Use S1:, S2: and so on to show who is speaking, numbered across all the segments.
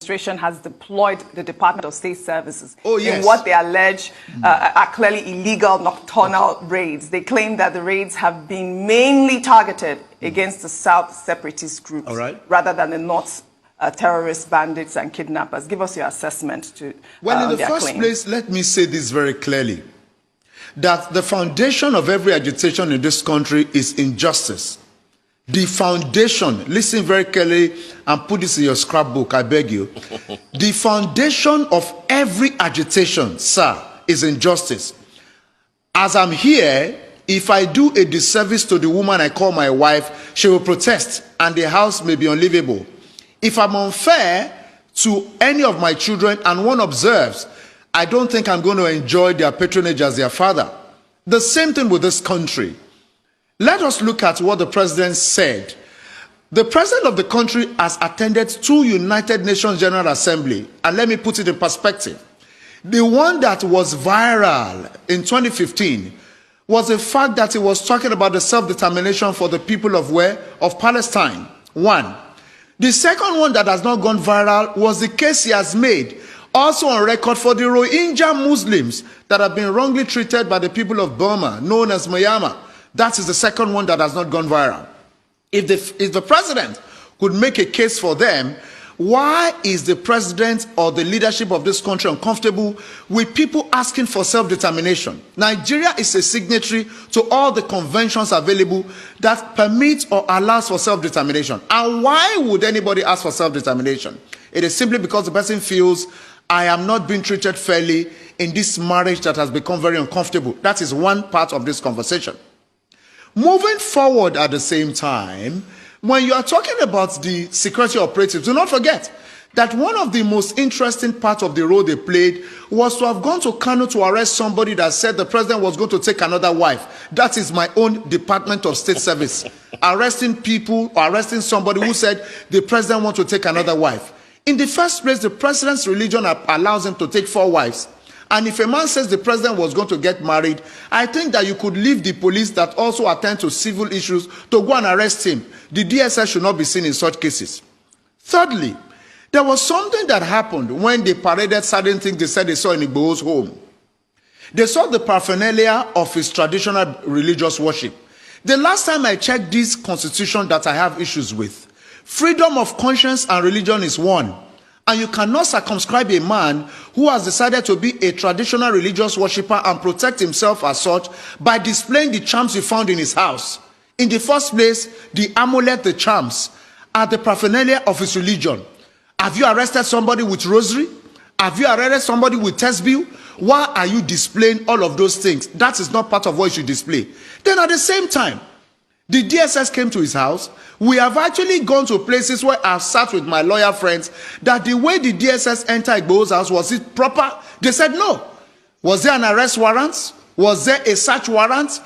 S1: administration has deployed the Department of State Services
S2: in
S1: what they allege are clearly illegal nocturnal raids. They claim that the raids have been mainly targeted against the South separatist groups rather than the North terrorist bandits and kidnappers. Give us your assessment to
S2: Well, in the first place, let me say this very clearly, that the foundation of every agitation in this country is injustice. The foundation, listen very carefully and put this in your scrapbook, I beg you. The foundation of every agitation, sir, is injustice. As I'm here, if I do a disservice to the woman I call my wife, she will protest and the house may be unlivable. If I'm unfair to any of my children and one observes, I don't think I'm going to enjoy their patronage as their father. The same thing with this country. Let us look at what the president said. The president of the country has attended 2 United Nations General Assembly, and let me put it in perspective. The one that was viral in 2015 was the fact that he was talking about the self-determination for the people of where? Of Palestine. 1. The second one that has not gone viral was the case he has made, also on record, for the Rohingya Muslims that have been wrongly treated by the people of Burma, known as Myanmar. That is the second one that has not gone viral. If the president could make a case for them, why is the president or the leadership of this country uncomfortable with people asking for self-determination? Nigeria is a signatory to all the conventions available that permit or allows for self-determination. And why would anybody ask for self-determination? It is simply because the person feels, I am not being treated fairly in this marriage that has become very uncomfortable. That is one part of this conversation. Moving forward at the same time, when you are talking about the security operatives, do not forget that one of the most interesting parts of the role they played was to have gone to Kano to arrest somebody that said the president was going to take another wife. That is my own Department of State Service. Arresting people or arresting somebody who said the president wants to take another wife. In the first place, the president's religion allows him to take 4 wives. And if a man says the president was going to get married, I think that you could leave the police that also attend to civil issues to go and arrest him. The DSS should not be seen in such cases. Thirdly, there was something that happened when they paraded certain things they said they saw in Igboho's home. They saw the paraphernalia of his traditional religious worship. The last time I checked this constitution that I have issues with, freedom of conscience and religion is one. And you cannot circumscribe a man who has decided to be a traditional religious worshipper and protect himself as such by displaying the charms you found in his house. In the first place, the amulet, the charms, are the paraphernalia of his religion. Have you arrested somebody with rosary? Have you arrested somebody with tesbih? Why are you displaying all of those things? That is not part of what you should display. Then at the same time, the DSS came to his house. We have actually gone to places where I've sat with my lawyer friends that the way the DSS entered Igboho's house, was it proper? They said no. Was there an arrest warrant? Was there a search warrant?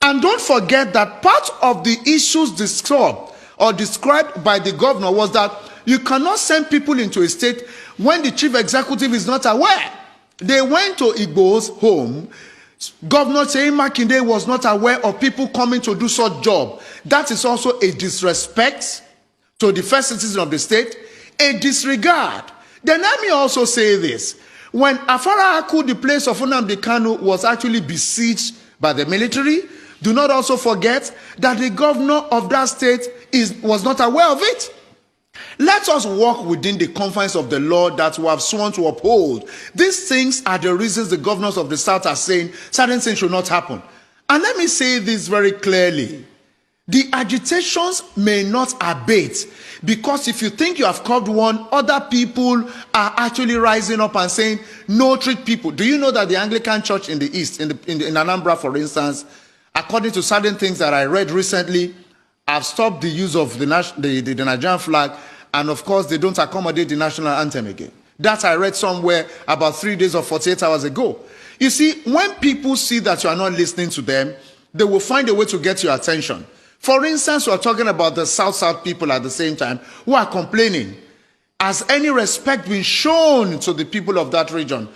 S2: And don't forget that part of the issues described by the governor was that you cannot send people into a state when the chief executive is not aware. They went to Igboho's home. Governor Makinde was not aware of people coming to do such job. That is also a disrespect to the first citizen of the state, a disregard. Then let me also say this. When Afara Aku, the place of Nnamdi Kanu, was actually besieged by the military, do not also forget that the governor of that state was not aware of it. Let us walk within the confines of the law that we have sworn to uphold. These things are the reasons the governors of the South are saying certain things should not happen. And let me say this very clearly. The agitations may not abate, because if you think you have curbed one, other people are actually rising up and saying, no, treat people. Do you know that the Anglican Church in the East, in Anambra, for instance, according to certain things that I read recently, have stopped the use of the Nigerian flag, and of course they don't accommodate the national anthem again. That I read somewhere about 3 days or 48 hours ago. You see, when people see that you are not listening to them, they will find a way to get your attention. For instance, we are talking about the South people at the same time who are complaining. Has any respect been shown to the people of that region?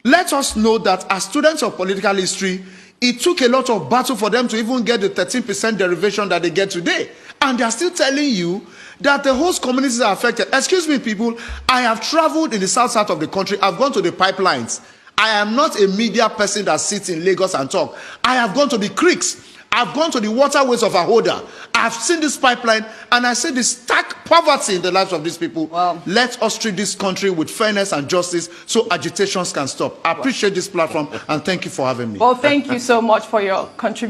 S2: Let us know that as students of political history, it took a lot of battle for them to even get the 13% derivation that they get today. And they are still telling you that the host communities are affected. Excuse me, people, I have traveled in the south of the country. I've gone to the pipelines. I am not a media person that sits in Lagos and talk. I have gone to the creeks. I've gone to the waterways of Ahoda. I've seen this pipeline, and I see the stark poverty in the lives of these people.
S1: Wow.
S2: Let us treat this country with fairness and justice so agitations can stop. I appreciate this platform, and thank you for having me.
S1: Well, thank you so much for your contribution.